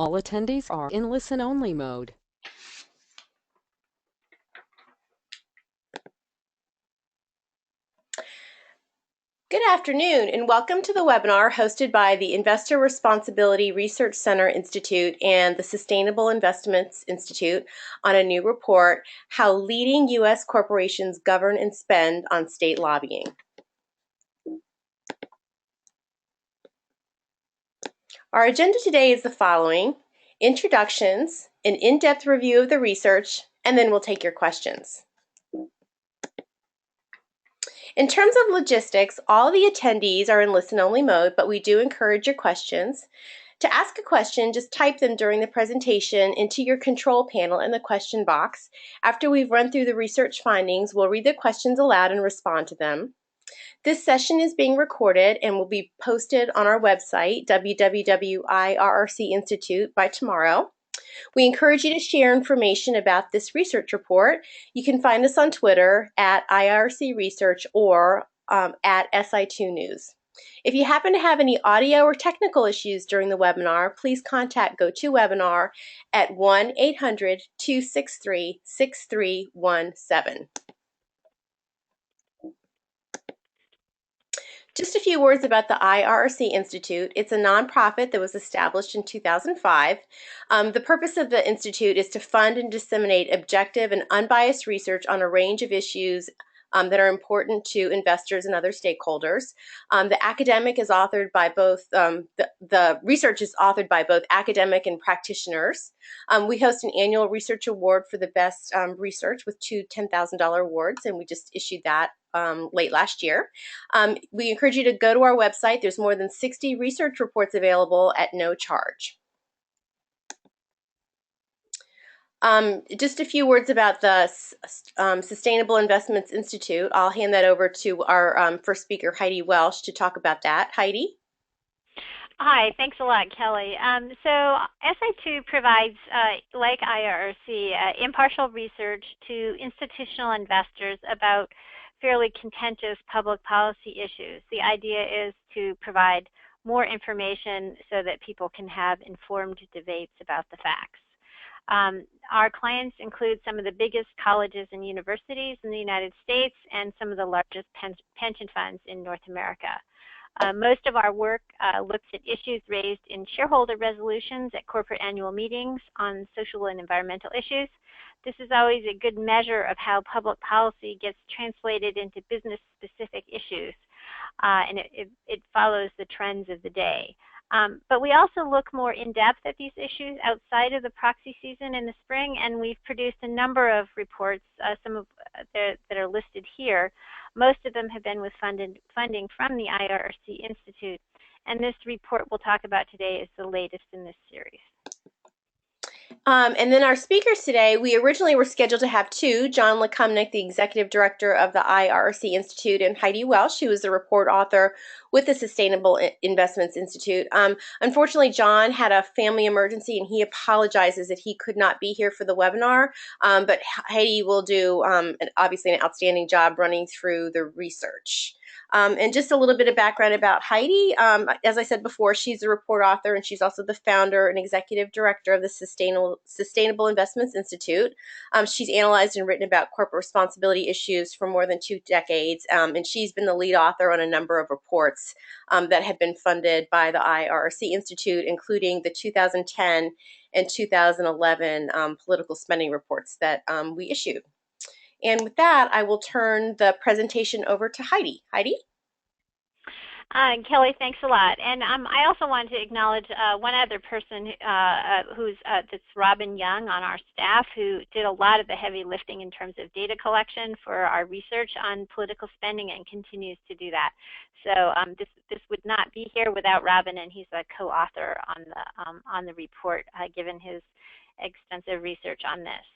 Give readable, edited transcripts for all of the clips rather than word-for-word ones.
All attendees are in listen-only mode. Good afternoon, and welcome to the webinar hosted by the Investor Responsibility Research Center Institute and the Sustainable Investments Institute on a new report, How Leading U.S. Corporations Govern and Spend on State Lobbying. Our agenda today is the following: introductions, an in-depth review of the research, and then we'll take your questions. In terms of logistics, all the attendees are in listen-only mode, but we do encourage your questions. To ask a question, just type them during the presentation into your control panel in the question box. After we've run through the research findings, we'll read the questions aloud and respond to them. This session is being recorded and will be posted on our website, www.irrc Institute, by tomorrow. We encourage you to share information about this research report. You can find us on Twitter at IRC Research or at SI2 News. If you happen to have any audio or technical issues during the webinar, please contact GoToWebinar at 1-800-263-6317. Just a few words about the IRC Institute. It's a nonprofit that was established in 2005. The purpose of the Institute is to fund and disseminate objective and unbiased research on a range of issues that are important to investors and other stakeholders. The academic is authored by both, the research is authored by both academic and practitioners. We host an annual research award for the best research with two $10,000 awards, and we just issued that late last year. We encourage you to go to our website. There's more than 60 research reports available at no charge. Just a few words about the Sustainable Investments Institute. I'll hand that over to our first speaker, Heidi Welsh, to talk about that. Heidi? Hi, thanks a lot, Kelly. So SI2 provides, like IRC, impartial research to institutional investors about fairly contentious public policy issues. The idea is to provide more information so that people can have informed debates about the facts. Our clients include some of the biggest colleges and universities in the United States and some of the largest pension funds in North America. Most of our work looks at issues raised in shareholder resolutions at corporate annual meetings on social and environmental issues. This is always a good measure of how public policy gets translated into business-specific issues, and it follows the trends of the day. But we also look more in depth at these issues outside of the proxy season in the spring, and we've produced a number of reports, some of that are listed here. Most of them have been with funding from the IRC Institute, and this report we'll talk about today is the latest in this series. And then our speakers today, we originally were scheduled to have two: John Lekumnick, the Executive Director of the IRC Institute, and Heidi Welsh, who is the report author with the Sustainable Investments Institute. Unfortunately, John had a family emergency, and he apologizes that he could not be here for the webinar, but Heidi will do, obviously, an outstanding job running through the research. And just a little bit of background about Heidi. As I said before, she's a report author, and she's also the founder and executive director of the Sustainable Investments Institute. She's analyzed and written about corporate responsibility issues for more than 2 decades, and she's been the lead author on a number of reports that have been funded by the IRC Institute, including the 2010 and 2011 political spending reports that we issued. And with that, I will turn the presentation over to Heidi. Heidi? Kelly, thanks a lot. And I also want to acknowledge one other person that's Robin Young on our staff, who did a lot of the heavy lifting in terms of data collection for our research on political spending and continues to do that. So this would not be here without Robin, and he's a co-author on the report, given his extensive research on this.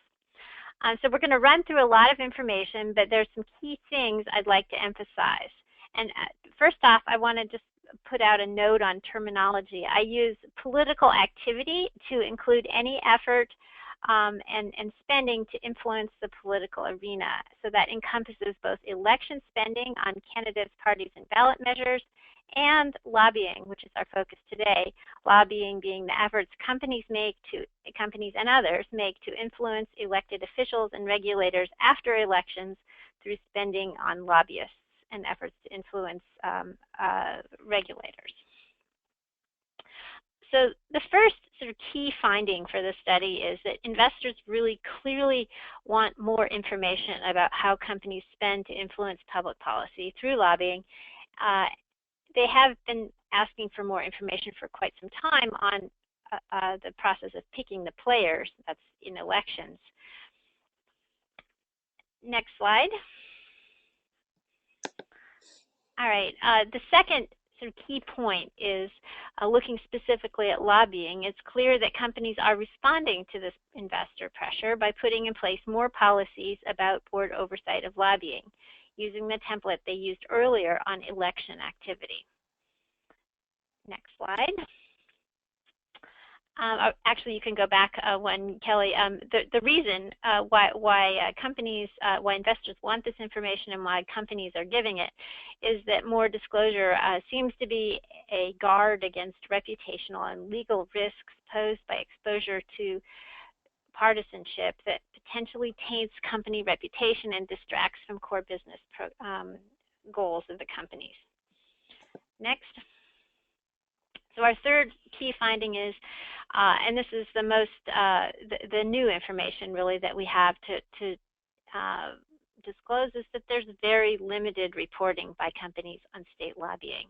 So we're going to run through a lot of information, but there's some key things I'd like to emphasize. And first off, I want to just put out a note on terminology. I use political activity to include any effort and spending to influence the political arena. So that encompasses both election spending on candidates, parties, and ballot measures, and lobbying, which is our focus today. Lobbying being the efforts companies and others make to influence elected officials and regulators after elections through spending on lobbyists and efforts to influence regulators. So the first sort of key finding for the study is that investors really clearly want more information about how companies spend to influence public policy through lobbying. They have been asking for more information for quite some time on the process of picking the players, that's in elections. Next slide. All right, the second sort of key point is looking specifically at lobbying. It's clear that companies are responding to this investor pressure by putting in place more policies about board oversight of lobbying, using the template they used earlier on election activity. Next slide. Actually, you can go back one, Kelly. The reason why investors want this information and why companies are giving it is that more disclosure seems to be a guard against reputational and legal risks posed by exposure to partisanship that potentially taints company reputation and distracts from core business goals of the companies. Next. So our third key finding is, and this is the most, the new information really that we have to disclose, is that there's very limited reporting by companies on state lobbying.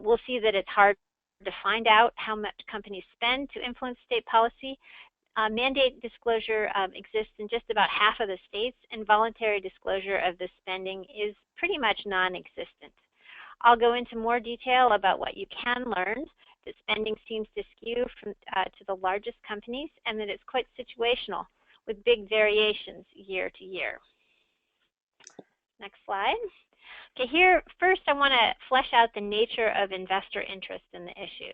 We'll see that it's hard to find out how much companies spend to influence state policy. Mandate disclosure exists in just about half of the states, and voluntary disclosure of the spending is pretty much non-existent. I'll go into more detail about what you can learn, that spending seems to skew to the largest companies, and that it's quite situational with big variations year to year. Next slide. Okay, here first I want to flesh out the nature of investor interest in the issue.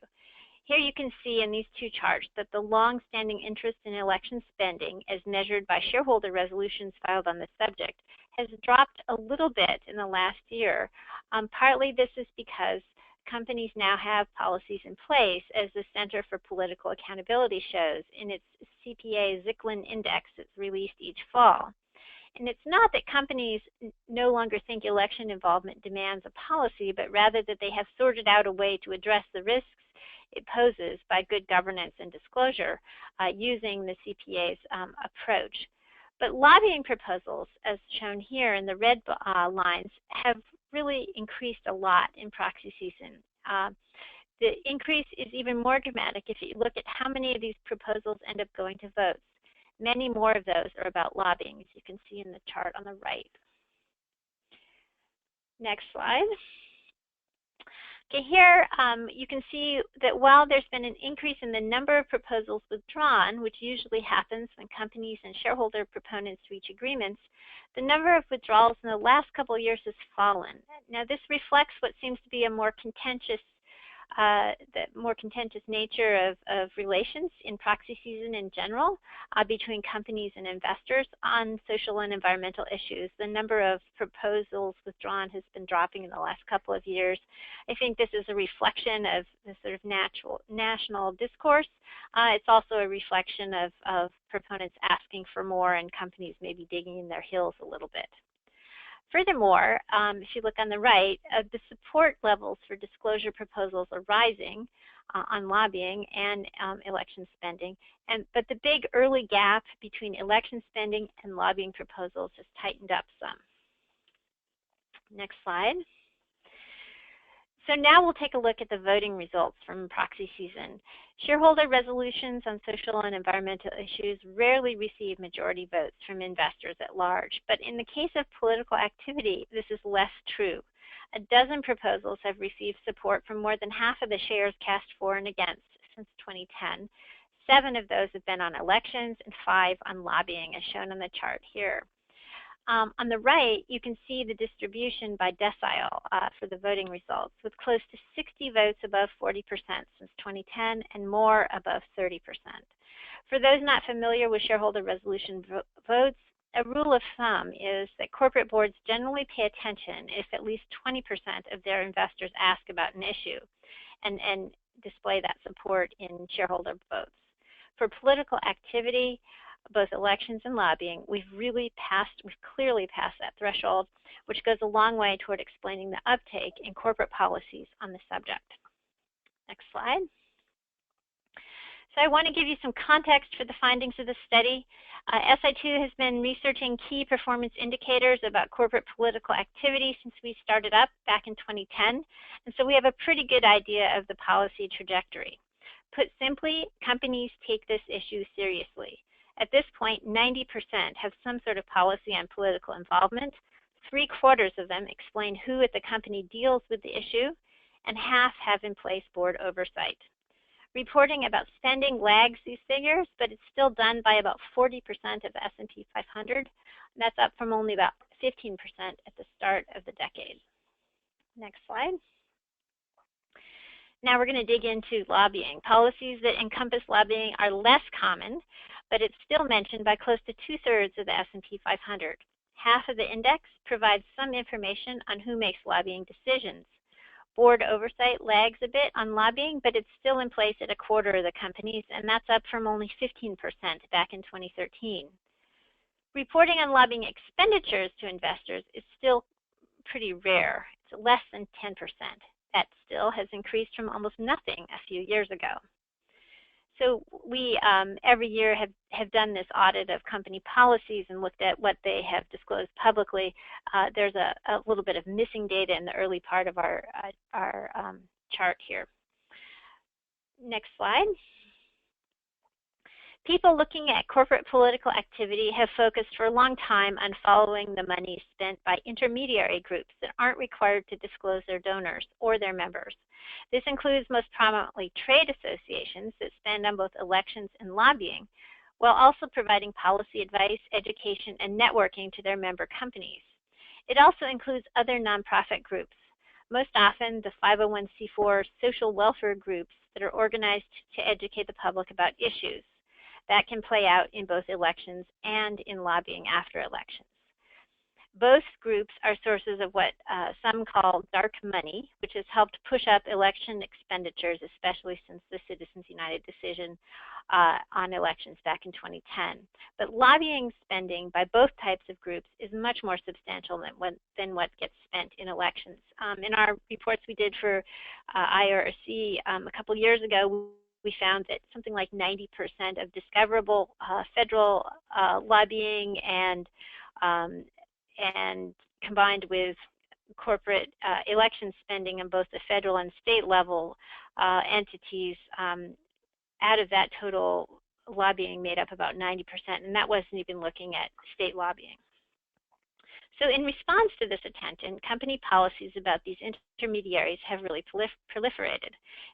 Here you can see in these two charts that the long-standing interest in election spending, as measured by shareholder resolutions filed on the subject, has dropped a little bit in the last year. Partly this is because companies now have policies in place, as the Center for Political Accountability shows in its CPA-Zicklin Index that's released each fall. And it's not that companies no longer think election involvement demands a policy, but rather that they have sorted out a way to address the risks it poses by good governance and disclosure using the CPA's approach. But lobbying proposals, as shown here in the red lines, have really increased a lot in proxy season. The increase is even more dramatic if you look at how many of these proposals end up going to votes. Many more of those are about lobbying, as you can see in the chart on the right. Next slide. Okay, here you can see that while there's been an increase in the number of proposals withdrawn, which usually happens when companies and shareholder proponents reach agreements, the number of withdrawals in the last couple of years has fallen. Now, this reflects what seems to be a more contentious nature of relations in proxy season in general between companies and investors on social and environmental issues. The number of proposals withdrawn has been dropping in the last couple of years. I think this is a reflection of the sort of national discourse. It's also a reflection of proponents asking for more and companies maybe digging in their heels a little bit. Furthermore, if you look on the right, the support levels for disclosure proposals are rising on lobbying and election spending, but the big early gap between election spending and lobbying proposals has tightened up some. Next slide. So now we'll take a look at the voting results from proxy season. Shareholder resolutions on social and environmental issues rarely receive majority votes from investors at large, but in the case of political activity, this is less true. A dozen proposals have received support from more than half of the shares cast for and against since 2010. 7 of those have been on elections and 5 on lobbying, as shown on the chart here. On the right, you can see the distribution by decile for the voting results, with close to 60 votes above 40% since 2010 and more above 30%. For those not familiar with shareholder resolution votes, a rule of thumb is that corporate boards generally pay attention if at least 20% of their investors ask about an issue and display that support in shareholder votes. For political activity, both elections and lobbying, we've clearly passed that threshold, which goes a long way toward explaining the uptake in corporate policies on the subject. Next slide. So I want to give you some context for the findings of the study. SI2 has been researching key performance indicators about corporate political activity since we started up back in 2010, and so we have a pretty good idea of the policy trajectory. Put simply, companies take this issue seriously. At this point, 90% have some sort of policy on political involvement. 3/4 of them explain who at the company deals with the issue, and half have in place board oversight. Reporting about spending lags these figures, but it's still done by about 40% of the S&P 500. That's up from only about 15% at the start of the decade. Next slide. Now we're going to dig into lobbying. Policies that encompass lobbying are less common, but it's still mentioned by close to 2/3 of the S&P 500. Half of the index provides some information on who makes lobbying decisions. Board oversight lags a bit on lobbying, but it's still in place at 1/4 of the companies, and that's up from only 15% back in 2013. Reporting on lobbying expenditures to investors is still pretty rare. It's less than 10%. That still has increased from almost nothing a few years ago. So we every year have done this audit of company policies and looked at what they have disclosed publicly. There's a little bit of missing data in the early part of our chart here. Next slide. People looking at corporate political activity have focused for a long time on following the money spent by intermediary groups that aren't required to disclose their donors or their members. This includes most prominently trade associations that spend on both elections and lobbying, while also providing policy advice, education, and networking to their member companies. It also includes other nonprofit groups, most often the 501c4 social welfare groups that are organized to educate the public about issues. That can play out in both elections and in lobbying after elections. Both groups are sources of what some call dark money, which has helped push up election expenditures, especially since the Citizens United decision on elections back in 2010. But lobbying spending by both types of groups is much more substantial than what gets spent in elections. In our reports we did for IRC a couple years ago, we found that something like 90% of discoverable federal lobbying and combined with corporate election spending on both the federal and state level entities, out of that total, lobbying made up about 90%, and that wasn't even looking at state lobbying. So in response to this attention, company policies about these intermediaries have really proliferated.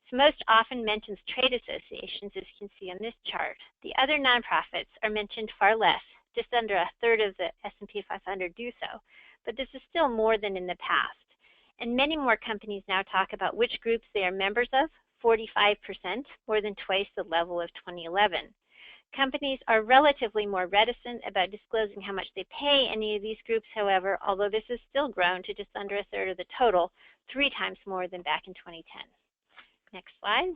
So most often mentions trade associations, as you can see on this chart. The other nonprofits are mentioned far less. Just under 1/3 of the S&P 500 do so, but this is still more than in the past. And many more companies now talk about which groups they are members of, 45%, more than twice the level of 2011. Companies are relatively more reticent about disclosing how much they pay any of these groups, however, although this has still grown to just under 1/3 of the total, 3 times more than back in 2010. Next slide.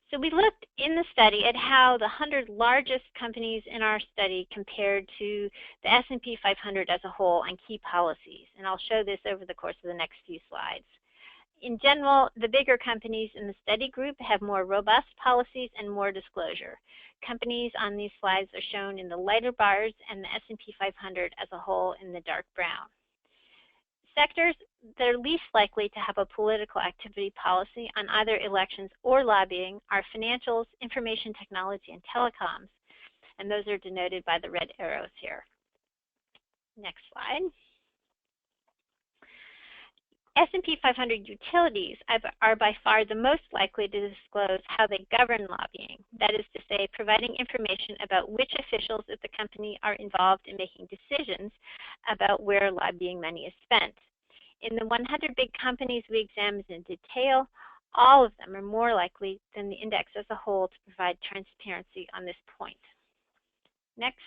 So we looked in the study at how the 100 largest companies in our study compared to the S&P 500 as a whole on key policies, and I'll show this over the course of the next few slides. In general, the bigger companies in the study group have more robust policies and more disclosure. Companies on these slides are shown in the lighter bars and the S&P 500 as a whole in the dark brown. Sectors that are least likely to have a political activity policy on either elections or lobbying are financials, information technology, and telecoms, and those are denoted by the red arrows here. Next slide. S&P 500 utilities are by far the most likely to disclose how they govern lobbying. That is to say, providing information about which officials at the company are involved in making decisions about where lobbying money is spent. In the 100 big companies we examined in detail, all of them are more likely than the index as a whole to provide transparency on this point. Next.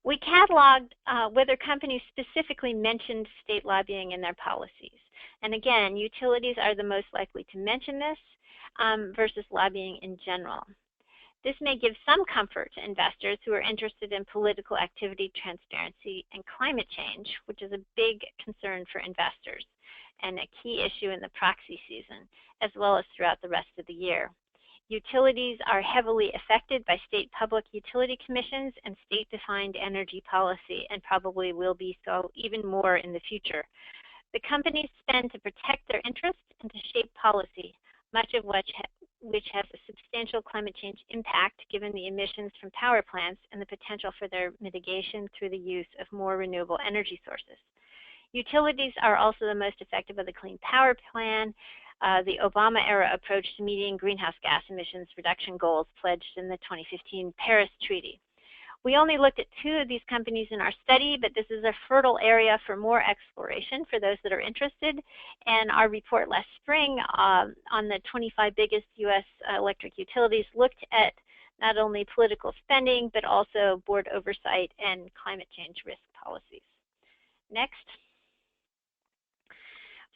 We cataloged whether companies specifically mentioned state lobbying in their policies. And again, utilities are the most likely to mention this versus lobbying in general. This may give some comfort to investors who are interested in political activity, transparency, and climate change, which is a big concern for investors and a key issue in the proxy season, as well as throughout the rest of the year. Utilities are heavily affected by state public utility commissions and state-defined energy policy, and probably will be so even more in the future. The companies spend to protect their interests and to shape policy, much of which has a substantial climate change impact given the emissions from power plants and the potential for their mitigation through the use of more renewable energy sources. Utilities are also the most effective of the Clean Power Plan, the Obama-era approach to meeting greenhouse gas emissions reduction goals pledged in the 2015 Paris Treaty. We only looked at 2 of these companies in our study, but this is a fertile area for more exploration for those that are interested. And our report last spring on the 25 biggest U.S. electric utilities looked at not only political spending, but also board oversight and climate change risk policies. Next.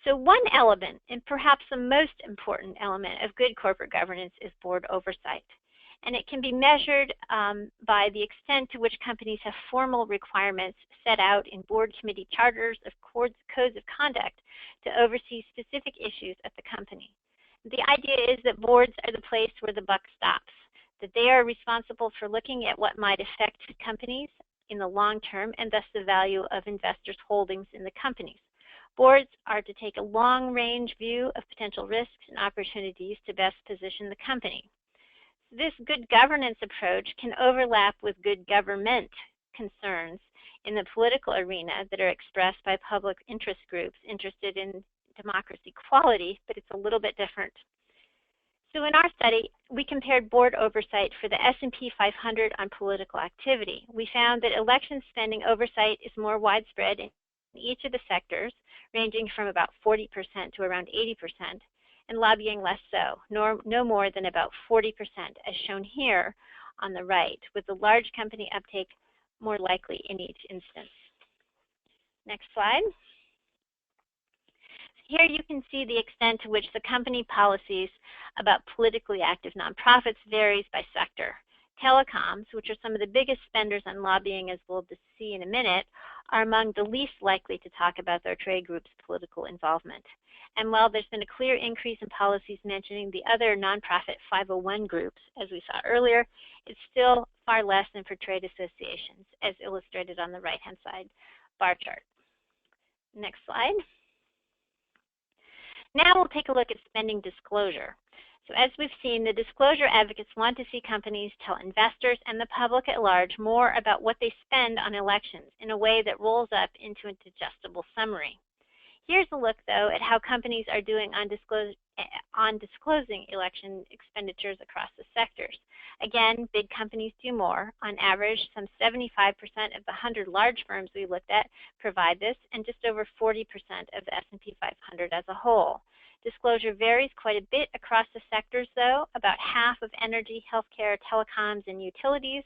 So one element, and perhaps the most important element of good corporate governance, is board oversight. And it can be measured by the extent to which companies have formal requirements set out in board committee charters of codes of conduct to oversee specific issues at the company. The idea is that boards are the place where the buck stops, that they are responsible for looking at what might affect companies in the long term and thus the value of investors' holdings in the companies. Boards are to take a long-range view of potential risks and opportunities to best position the company. This good governance approach can overlap with good government concerns in the political arena that are expressed by public interest groups interested in democracy quality, but it's a little bit different. So in our study, we compared board oversight for the S&P 500 on political activity. We found that election spending oversight is more widespread in each of the sectors, ranging from about 40% to around 80%, and lobbying less so, no more than about 40%, as shown here on the right, with the large company uptake more likely in each instance. Next slide. Here you can see the extent to which the company policies about politically active nonprofits varies by sector. Telecoms, which are some of the biggest spenders on lobbying, as we'll see in a minute, are among the least likely to talk about their trade group's political involvement. And while there's been a clear increase in policies mentioning the other nonprofit 501 groups, as we saw earlier, it's still far less than for trade associations, as illustrated on the right-hand side bar chart. Next slide. Now we'll take a look at spending disclosure. So as we've seen, the disclosure advocates want to see companies tell investors and the public at large more about what they spend on elections in a way that rolls up into a digestible summary. Here's a look, though, at how companies are doing on disclosing election expenditures across the sectors. Again, big companies do more. On average, some 75% of the 100 large firms we looked at provide this, and just over 40% of the S&P 500 as a whole. Disclosure varies quite a bit across the sectors, though. About half of energy, healthcare, telecoms, and utilities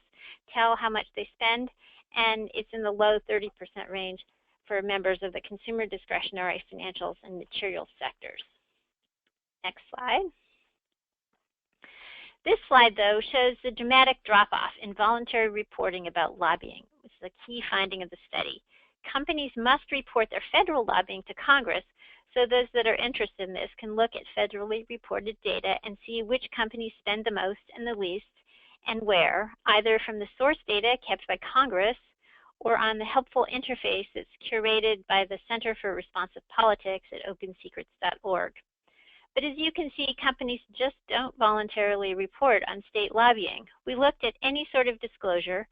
tell how much they spend, and it's in the low 30% range for members of the consumer discretionary, financials, and materials sectors. Next slide. This slide, though, shows the dramatic drop-off in voluntary reporting about lobbying, which is a key finding of the study. Companies must report their federal lobbying to Congress, so those that are interested in this can look at federally reported data and see which companies spend the most and the least, and where, either from the source data kept by Congress or on the helpful interface that's curated by the Center for Responsive Politics at opensecrets.org. But as you can see, companies just don't voluntarily report on state lobbying. We looked at any sort of disclosure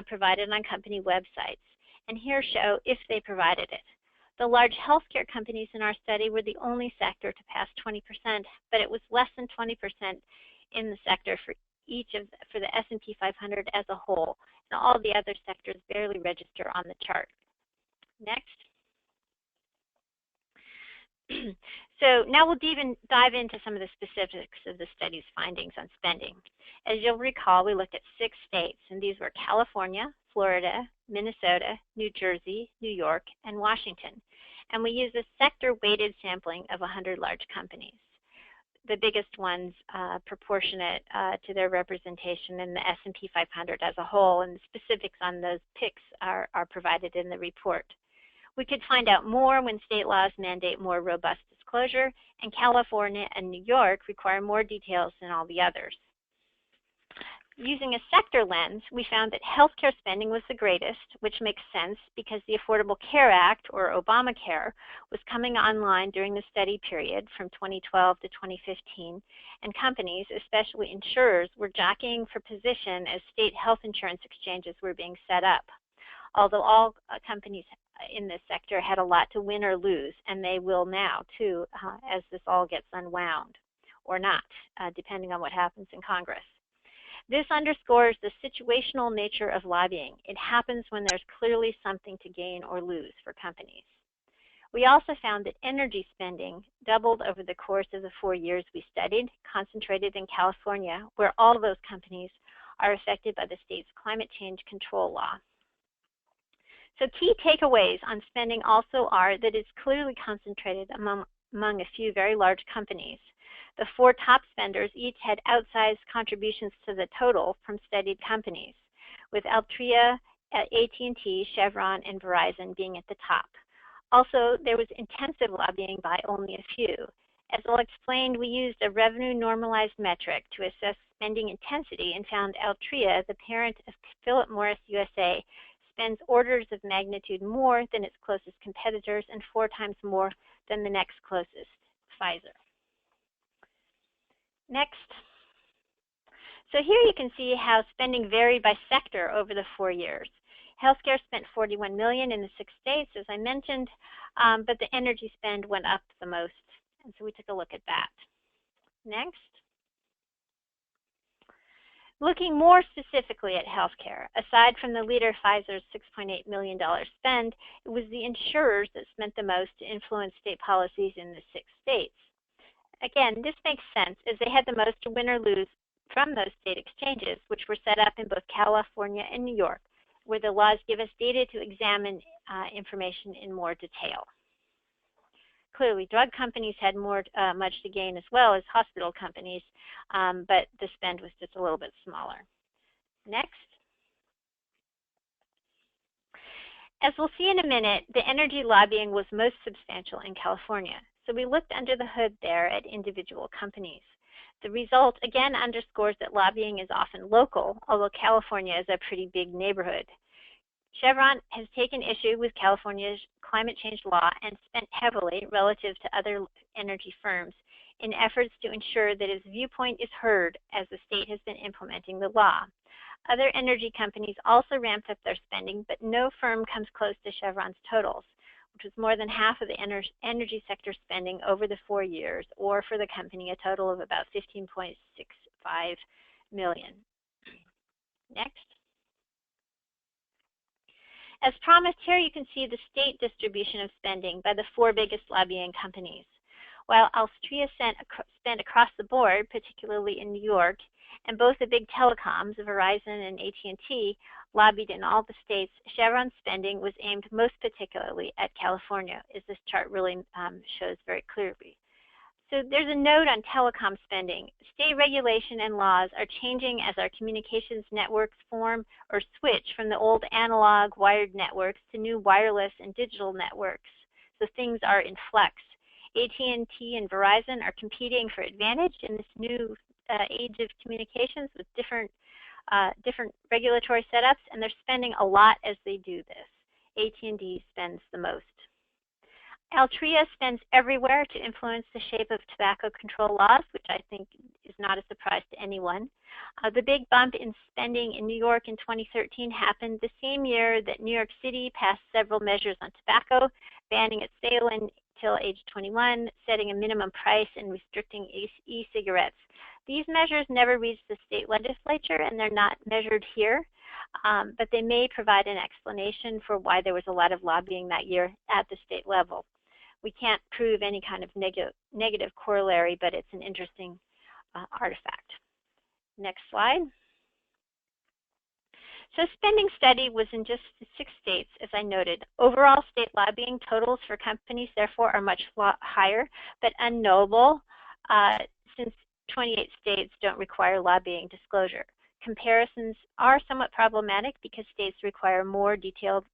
provided on company websites, and here show if they provided it. The large healthcare companies in our study were the only sector to pass 20%, but it was less than 20% in the sector for the S&P 500 as a whole, and all the other sectors barely register on the chart. Next. So now we'll dive into some of the specifics of the study's findings on spending. As you'll recall, we looked at 6 states, and these were California, Florida, Minnesota, New Jersey, New York, and Washington. And we used a sector-weighted sampling of 100 large companies. The biggest ones proportionate to their representation in the S&P 500 as a whole, and the specifics on those picks are provided in the report. We could find out more when state laws mandate more robust disclosure, and California and New York require more details than all the others. Using a sector lens, we found that healthcare spending was the greatest, which makes sense because the Affordable Care Act, or Obamacare, was coming online during the study period from 2012 to 2015, and companies, especially insurers, were jockeying for position as state health insurance exchanges were being set up. Although all companies in this sector had a lot to win or lose, and they will now too, as this all gets unwound, or not, depending on what happens in Congress. This underscores the situational nature of lobbying. It happens when there's clearly something to gain or lose for companies. We also found that energy spending doubled over the course of the 4 years we studied, concentrated in California, where all those companies are affected by the state's climate change control law. So key takeaways on spending also are that it's clearly concentrated among a few very large companies. The 4 top spenders each had outsized contributions to the total from studied companies, with Altria, AT&T, Chevron, and Verizon being at the top. Also, there was intensive lobbying by only a few. As I'll explain, we used a revenue normalized metric to assess spending intensity and found Altria, the parent of Philip Morris USA, spends orders of magnitude more than its closest competitors and 4 times more than the next closest, Pfizer. Next. So here you can see how spending varied by sector over the 4 years. Healthcare spent $41 million in the 6 states, as I mentioned, but the energy spend went up the most. And so we took a look at that. Next. Looking more specifically at healthcare, aside from the leader Pfizer's $6.8 million spend, it was the insurers that spent the most to influence state policies in the 6 states. Again, this makes sense as they had the most to win or lose from those state exchanges, which were set up in both California and New York, where the laws give us data to examine information in more detail. Clearly, drug companies had much to gain as well as hospital companies, but the spend was just a little bit smaller. Next. As we'll see in a minute, the energy lobbying was most substantial in California. So we looked under the hood there at individual companies. The result, again, underscores that lobbying is often local, although California is a pretty big neighborhood. Chevron has taken issue with California's climate change law and spent heavily relative to other energy firms in efforts to ensure that its viewpoint is heard as the state has been implementing the law. Other energy companies also ramped up their spending, but no firm comes close to Chevron's totals, which was more than half of the energy sector spending over the 4 years, or for the company, a total of about $15.65 million. Next. As promised, here you can see the state distribution of spending by the 4 biggest lobbying companies. While Altria spent across the board, particularly in New York, and both the big telecoms, Verizon and AT&T, lobbied in all the states, Chevron's spending was aimed most particularly at California, as this chart really shows very clearly. So there's a note on telecom spending. State regulation and laws are changing as our communications networks form or switch from the old analog wired networks to new wireless and digital networks. So things are in flux. AT&T and Verizon are competing for advantage in this new age of communications with different regulatory setups, and they're spending a lot as they do this. AT&T spends the most. Altria spends everywhere to influence the shape of tobacco control laws, which I think is not a surprise to anyone. The big bump in spending in New York in 2013 happened the same year that New York City passed several measures on tobacco, banning its sale until age 21, setting a minimum price, and restricting e-cigarettes. These measures never reached the state legislature, and they're not measured here, but they may provide an explanation for why there was a lot of lobbying that year at the state level. We can't prove any kind of negative corollary, but it's an interesting artifact. Next slide. So spending study was in just 6 states, as I noted. Overall state lobbying totals for companies, therefore, are much higher, but unknowable since 28 states don't require lobbying disclosure. Comparisons are somewhat problematic because some states require more detailed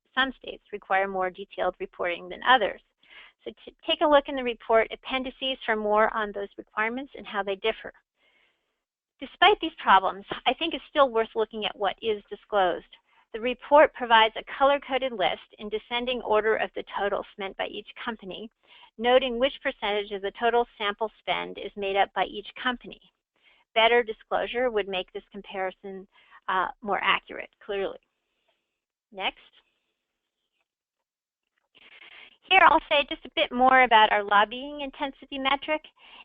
reporting than others. So take a look in the report appendices for more on those requirements and how they differ. Despite these problems, I think it's still worth looking at what is disclosed. The report provides a color-coded list in descending order of the total spent by each company, noting which percentage of the total sample spend is made up by each company. Better disclosure would make this comparison more accurate, clearly. Next. Here I'll say just a bit more about our lobbying intensity metric.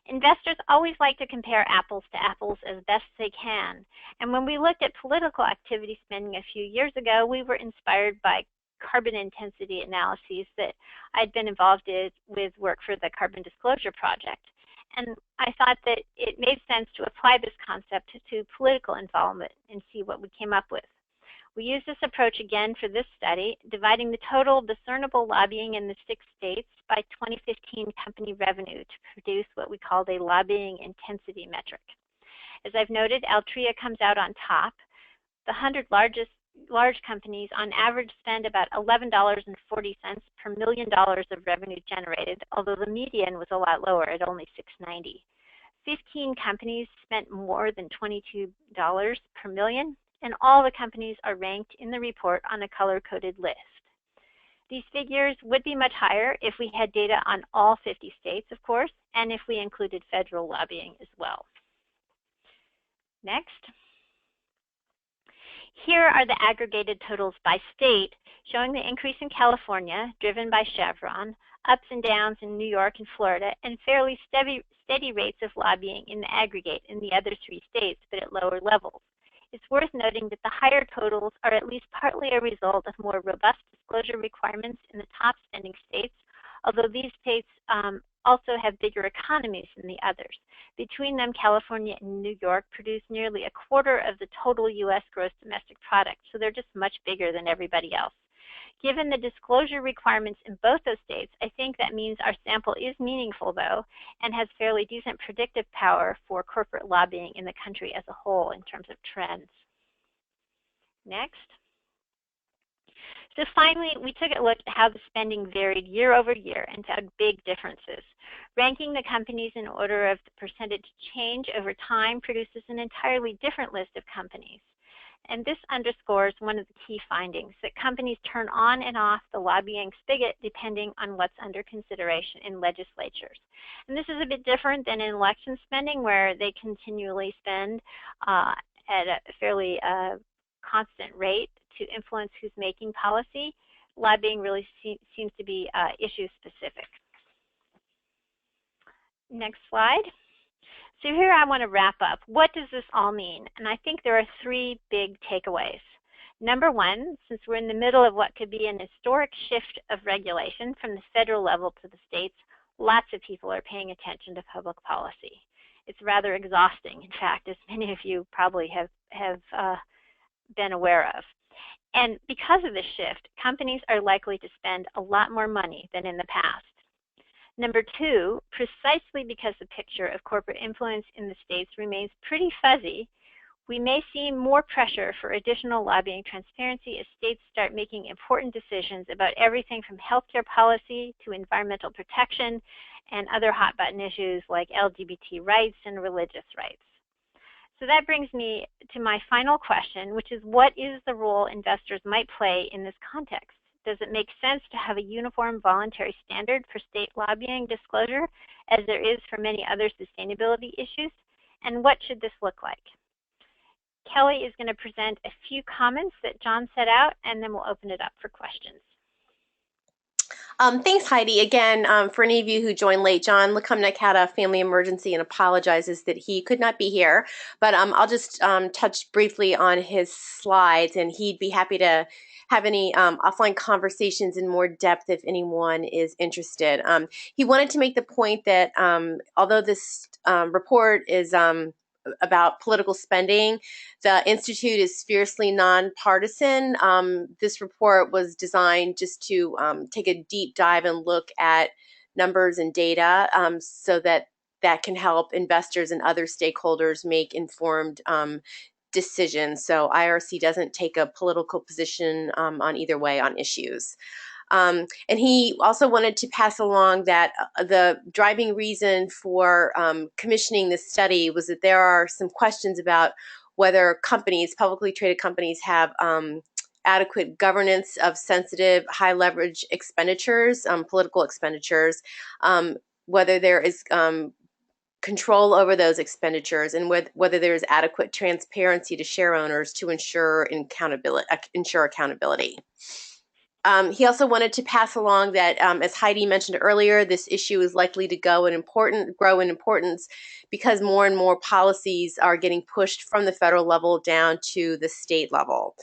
Investors always like to compare apples to apples as best they can. And when we looked at political activity spending a few years ago, we were inspired by carbon intensity analyses that I'd been involved with work for the Carbon Disclosure Project. And I thought that it made sense to apply this concept to political involvement and see what we came up with. We used this approach again for this study, dividing the total discernible lobbying in the 6 states by 2015 company revenue to produce what we called a lobbying intensity metric. As I've noted, Altria comes out on top. The 100 large companies on average spend about $11.40 per $1 million of revenue generated, although the median was a lot lower at only $6.90. 15 companies spent more than $22 per million, and all the companies are ranked in the report on a color-coded list. These figures would be much higher if we had data on all 50 states, of course, and if we included federal lobbying as well. Next. Here are the aggregated totals by state, showing the increase in California, driven by Chevron, ups and downs in New York and Florida, and fairly steady rates of lobbying in the aggregate in the other 3 states, but at lower levels. It's worth noting that the higher totals are at least partly a result of more robust disclosure requirements in the top spending states, although these states also have bigger economies than the others. Between them, California and New York produce nearly a quarter of the total U.S. gross domestic product, so they're just much bigger than everybody else. Given the disclosure requirements in both those states, I think that means our sample is meaningful, though, and has fairly decent predictive power for corporate lobbying in the country as a whole in terms of trends. Next. So finally, we took a look at how the spending varied year over year and found big differences. Ranking the companies in order of the percentage change over time produces an entirely different list of companies. And this underscores one of the key findings, that companies turn on and off the lobbying spigot depending on what's under consideration in legislatures. And this is a bit different than in election spending, where they continually spend at a fairly constant rate to influence who's making policy. Lobbying really seems to be issue specific. Next slide. So here I want to wrap up. What does this all mean? And I think there are 3 big takeaways. Number 1, since we're in the middle of what could be an historic shift of regulation from the federal level to the states, lots of people are paying attention to public policy. It's rather exhausting, in fact, as many of you probably have been aware of. And because of this shift, companies are likely to spend a lot more money than in the past. Number 2, precisely because the picture of corporate influence in the states remains pretty fuzzy, we may see more pressure for additional lobbying transparency as states start making important decisions about everything from healthcare policy to environmental protection and other hot-button issues like LGBT rights and religious rights. So that brings me to my final question, which is, what is the role investors might play in this context? Does it make sense to have a uniform voluntary standard for state lobbying disclosure, as there is for many other sustainability issues? And what should this look like? Kelly is going to present a few comments that John set out, and then we'll open it up for questions. Thanks, Heidi. Again, for any of you who joined late, John Lekumnik had a family emergency and apologizes that he could not be here. But I'll just touch briefly on his slides, and he'd be happy to have any offline conversations in more depth if anyone is interested. He wanted to make the point that although this report is about political spending, the Institute is fiercely nonpartisan. This report was designed just to take a deep dive and look at numbers and data so that can help investors and other stakeholders make informed decisions. So IRC doesn't take a political position on either way on issues. And he also wanted to pass along that the driving reason for commissioning this study was that there are some questions about whether companies, publicly traded companies, have adequate governance of sensitive, high leverage expenditures, political expenditures, whether there is control over those expenditures, and whether there is adequate transparency to share owners to ensure accountability. He also wanted to pass along that, as Heidi mentioned earlier, this issue is likely to grow in importance because more and more policies are getting pushed from the federal level down to the state level.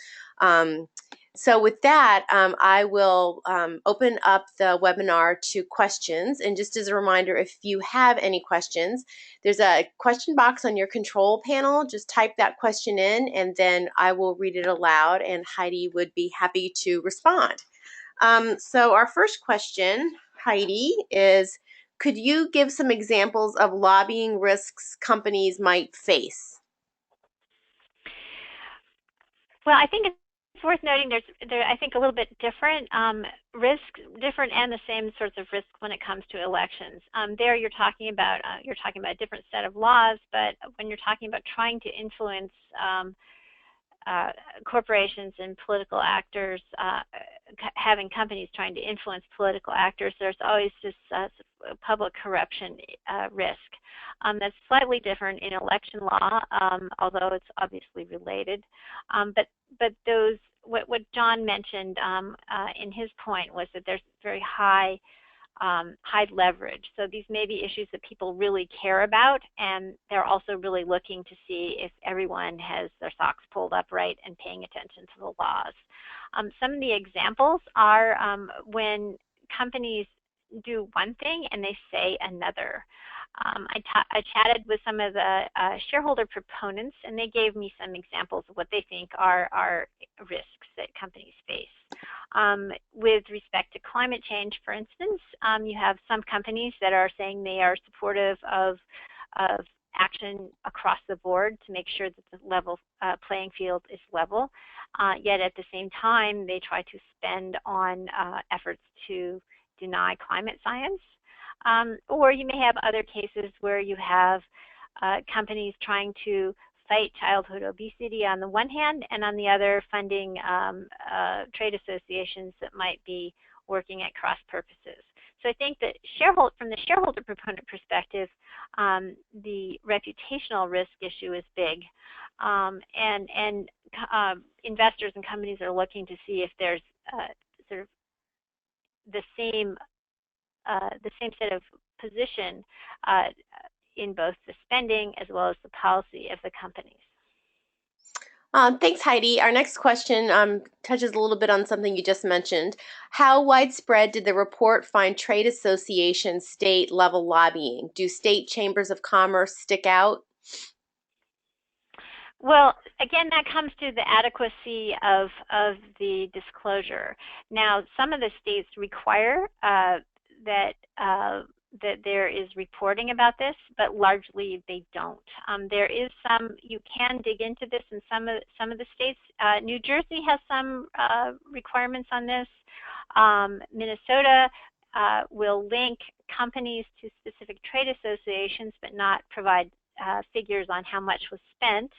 So with that, I will open up the webinar to questions. And just as a reminder, if you have any questions, there's a question box on your control panel. Just type that question in, and then I will read it aloud, and Heidi would be happy to respond. So our first question, Heidi, is could you give some examples of lobbying risks companies might face? Well, I think it's worth noting there's I think a little bit different risk, different and the same sorts of risks when it comes to elections. There you're talking about a different set of laws, but when you're talking about trying to influence corporations and political actors, having companies trying to influence political actors, there's always this public corruption risk. That's slightly different in election law, although it's obviously related. But those, what John mentioned in his point was that there's very high leverage. So these may be issues that people really care about, and they're also really looking to see if everyone has their socks pulled up right and paying attention to the laws. Some of the examples are when companies do one thing and they say another. I chatted with some of the shareholder proponents, and they gave me some examples of what they think are risks that companies face. With respect to climate change, for instance, you have some companies that are saying they are supportive of action across the board to make sure that the level playing field is level, yet at the same time they try to spend on efforts to deny climate science. Or you may have other cases where you have companies trying to fight childhood obesity on the one hand, and on the other funding trade associations that might be working at cross purposes. So I think that from the shareholder proponent perspective, the reputational risk issue is big, and investors and companies are looking to see if there's sort of the same set of position in both the spending as well as the policy of the companies. Thanks, Heidi. Our next question touches a little bit on something you just mentioned. How widespread did the report find trade association state level lobbying? Do state chambers of commerce stick out? Well, again, that comes to the adequacy of the disclosure. Now, some of the states require that there is reporting about this, but largely they don't. There is you can dig into this in some of the states. New Jersey has some requirements on this. Minnesota will link companies to specific trade associations, but not provide figures on how much was spent.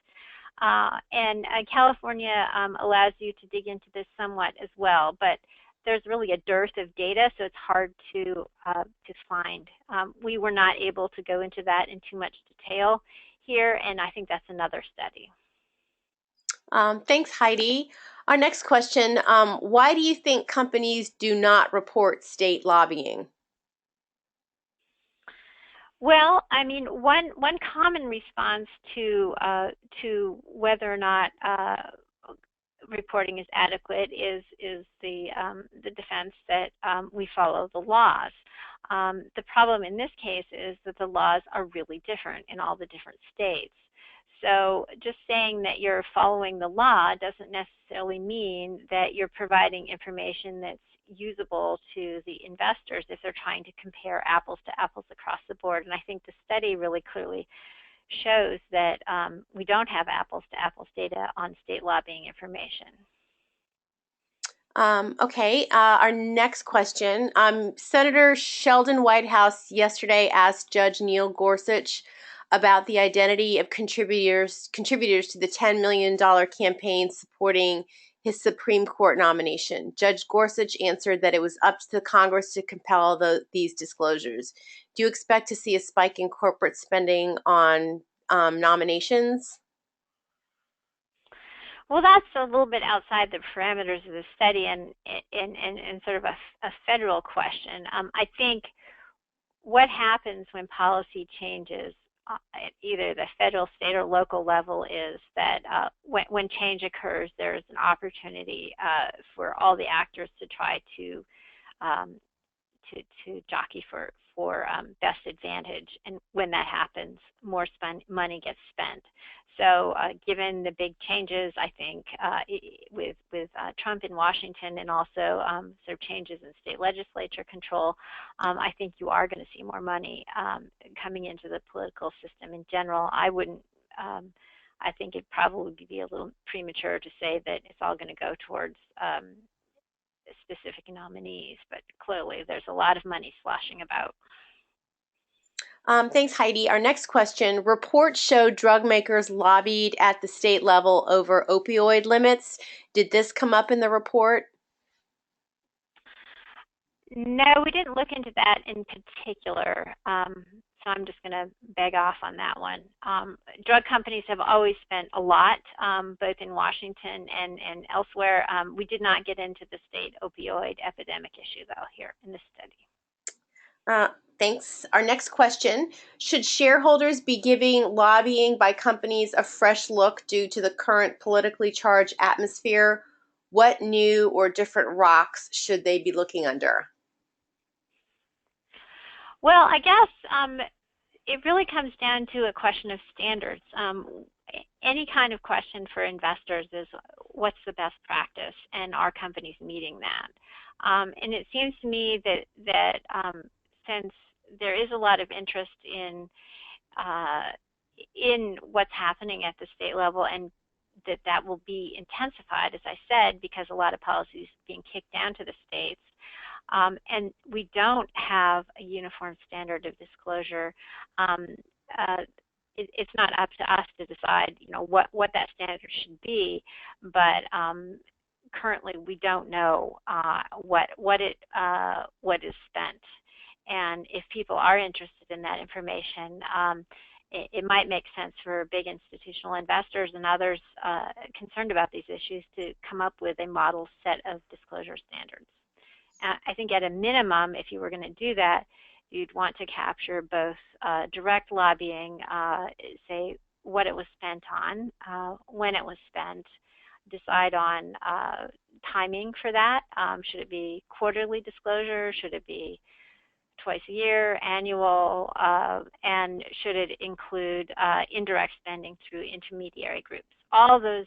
And California allows you to dig into this somewhat as well, but there's really a dearth of data, so it's hard to find. We were not able to go into that in too much detail here, and I think that's another study. Thanks, Heidi. Our next question, why do you think companies do not report state lobbying? Well, I mean, one common response to whether or not reporting is adequate is the defense that we follow the laws. The problem in this case is that the laws are really different in all the different states. So just saying that you're following the law doesn't necessarily mean that you're providing information that's usable to the investors if they're trying to compare apples to apples across the board. And I think the study really clearly shows that we don't have apples to apples data on state lobbying information. Okay, our next question. Senator Sheldon Whitehouse yesterday asked Judge Neil Gorsuch about the identity of contributors to the $10 million campaign supporting his Supreme Court nomination. Judge Gorsuch answered that it was up to the Congress to compel these disclosures. Do you expect to see a spike in corporate spending on nominations? Well, that's a little bit outside the parameters of the study and sort of a federal question. I think what happens when policy changes at either the federal, state, or local level is that when change occurs, there's an opportunity for all the actors to try to jockey for best advantage, and when that happens, more money gets spent. So given the big changes, I think with Trump in Washington and also sort of changes in state legislature control, I think you are going to see more money coming into the political system in general. I wouldn't. I think it'd probably be a little premature to say that it's all going to go towards specific nominees, but clearly there's a lot of money sloshing about. Thanks, Heidi. Our next question. Reports showed drug makers lobbied at the state level over opioid limits. Did this come up in the report? No, we didn't look into that in particular, so I'm just going to beg off on that one. Drug companies have always spent a lot, both in Washington and elsewhere. We did not get into the state opioid epidemic issue, though, here in this study. Thanks. Our next question. Should shareholders be giving lobbying by companies a fresh look due to the current politically charged atmosphere? What new or different rocks should they be looking under? Well, I guess it really comes down to a question of standards. Any kind of question for investors is what's the best practice, and are companies meeting that? And it seems to me that since there is a lot of interest in what's happening at the state level, and that will be intensified, as I said, because a lot of policies being kicked down to the states. And we don't have a uniform standard of disclosure. It's not up to us to decide, what that standard should be, but currently we don't know what is spent. And if people are interested in that information, it might make sense for big institutional investors and others concerned about these issues to come up with a model set of disclosure standards. I think at a minimum, if you were going to do that, you'd want to capture both direct lobbying, say what it was spent on, when it was spent, decide on timing for that. Should it be quarterly disclosure? Should it be twice a year, annual, and should it include indirect spending through intermediary groups? All those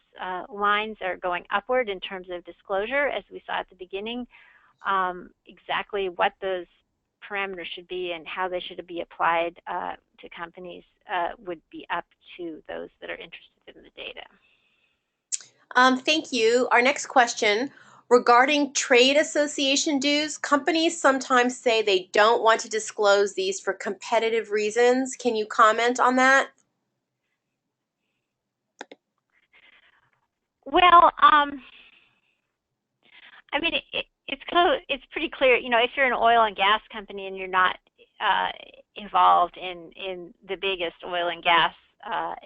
lines are going upward in terms of disclosure, as we saw at the beginning. Exactly what those parameters should be and how they should be applied to companies would be up to those that are interested in the data. Thank you. Our next question. Regarding trade association dues, companies sometimes say they don't want to disclose these for competitive reasons. Can you comment on that? Well, I mean, it's pretty clear. If you're an oil and gas company and you're not involved in the biggest oil and gas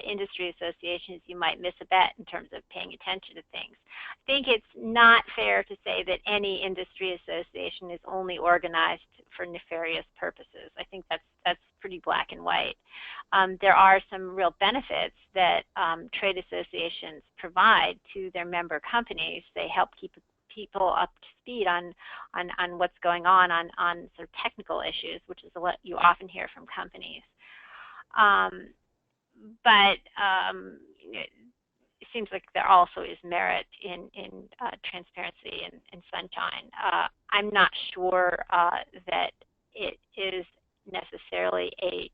industry associations, you might miss a bet in terms of paying attention to things. I think it's not fair to say that any industry association is only organized for nefarious purposes. I think that's pretty black and white. There are some real benefits that trade associations provide to their member companies. They help keep people up to speed on what's going on sort of technical issues, which is what you often hear from companies. But it seems like there also is merit in transparency and sunshine. I'm not sure that it is necessarily a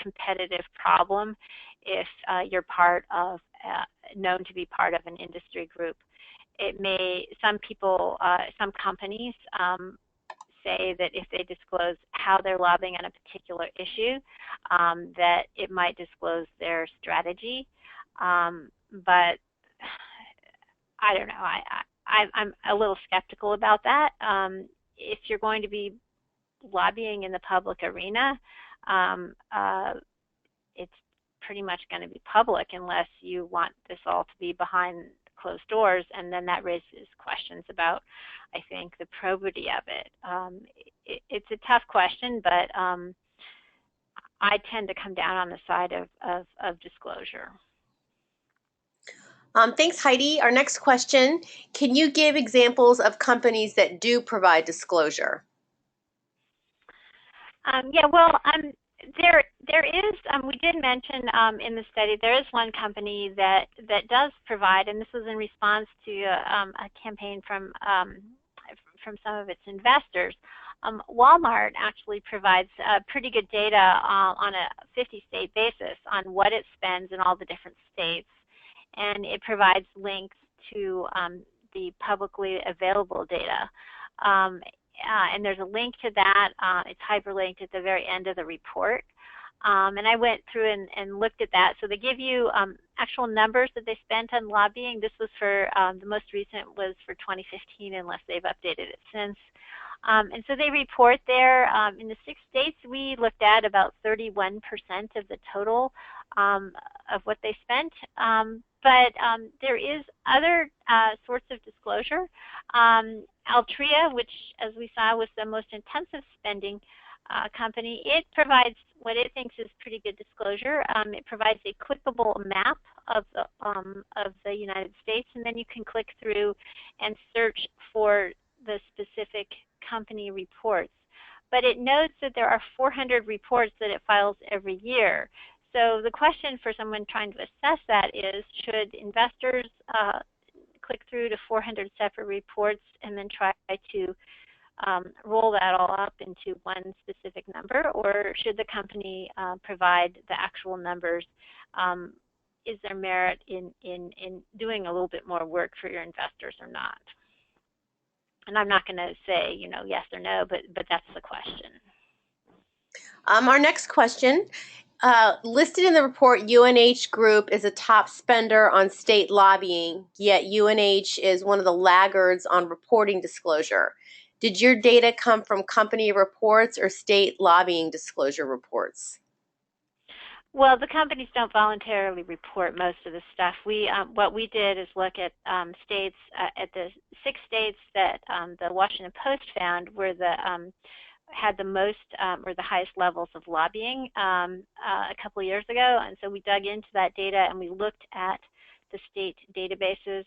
competitive problem if you're part of known to be part of an industry group. It may, some people, some companies say that if they disclose how they're lobbying on a particular issue, that it might disclose their strategy. But I don't know. I'm a little skeptical about that. If you're going to be lobbying in the public arena, it's pretty much going to be public unless you want this all to be behind closed doors, and then that raises questions about, I think, the probity of it. It's a tough question, but I tend to come down on the side of disclosure. Thanks, Heidi. Our next question, can you give examples of companies that do provide disclosure? Yeah, well, there is, we did mention in the study, there is one company that does provide, and this was in response to a campaign from some of its investors. Walmart actually provides pretty good data on a 50-state basis on what it spends in all the different states, and it provides links to the publicly available data. And there's a link to that. It's hyperlinked at the very end of the report. And I went through and looked at that. So they give you actual numbers that they spent on lobbying. This was for, the most recent was for 2015, unless they've updated it since. And so they report there, in the 6 states, we looked at about 31% of the total of what they spent. But there is other sorts of disclosure. Altria, which, as we saw, was the most intensive spending company, it provides what it thinks is pretty good disclosure. It provides a clickable map of the United States, and then you can click through and search for the specific company reports. But it notes that there are 400 reports that it files every year. So the question for someone trying to assess that is, should investors click through to 400 separate reports and then try to roll that all up into one specific number, or should the company provide the actual numbers? Is there merit in doing a little bit more work for your investors or not? And I'm not going to say, you know, yes or no, but that's the question. Our next question, listed in the report, UNH Group is a top spender on state lobbying, yet UNH is one of the laggards on reporting disclosure. Did your data come from company reports or state lobbying disclosure reports? Well, the companies don't voluntarily report most of the stuff. We what we did is look at states, at the 6 states that the Washington Post found were the had the most or the highest levels of lobbying a couple of years ago, and so we dug into that data and we looked at the state databases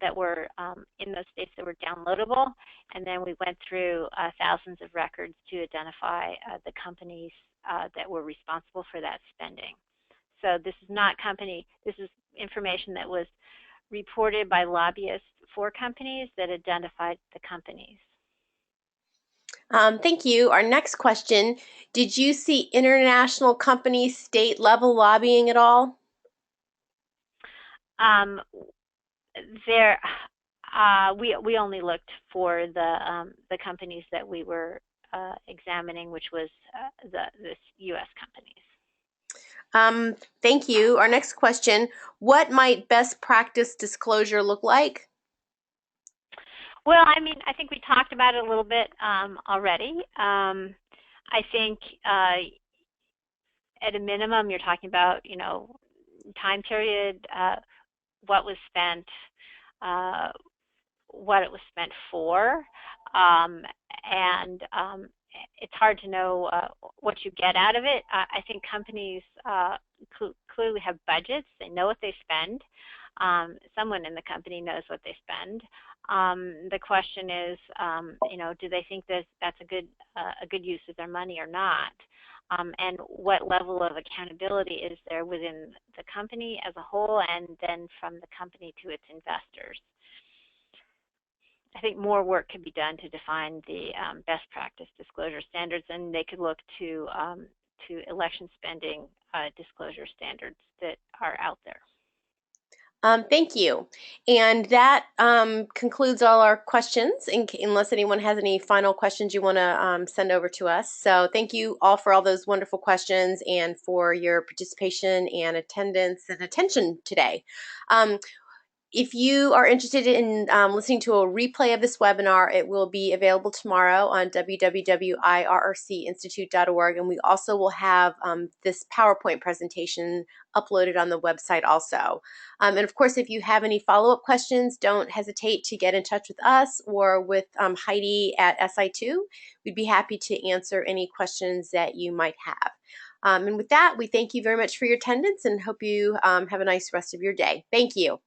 that were in those states that were downloadable, and then we went through thousands of records to identify the companies that were responsible for that spending. So this is not company, this is information that was reported by lobbyists for companies that identified the companies. Thank you. Our next question, did you see international companies state level lobbying at all? We only looked for the companies that we were examining, which was the U.S. companies. Thank you. Our next question, what might best practice disclosure look like? Well, I mean, I think we talked about it a little bit already. I think at a minimum, you're talking about, time period, what was spent, uh, what it was spent for, and it's hard to know what you get out of it. I think companies clearly have budgets. They know what they spend. Someone in the company knows what they spend. The question is, do they think that that's a good use of their money or not? And what level of accountability is there within the company as a whole, and then from the company to its investors? I think more work could be done to define the best practice disclosure standards, and they could look to election spending disclosure standards that are out there. Thank you. And that concludes all our questions, unless anyone has any final questions you want to send over to us. So thank you all for all those wonderful questions and for your participation and attendance and attention today. If you are interested in listening to a replay of this webinar, it will be available tomorrow on www.irrcinstitute.org, and we also will have this PowerPoint presentation uploaded on the website also. And of course, if you have any follow-up questions, don't hesitate to get in touch with us or with Heidi at SI2. We'd be happy to answer any questions that you might have. And with that, we thank you very much for your attendance and hope you have a nice rest of your day. Thank you.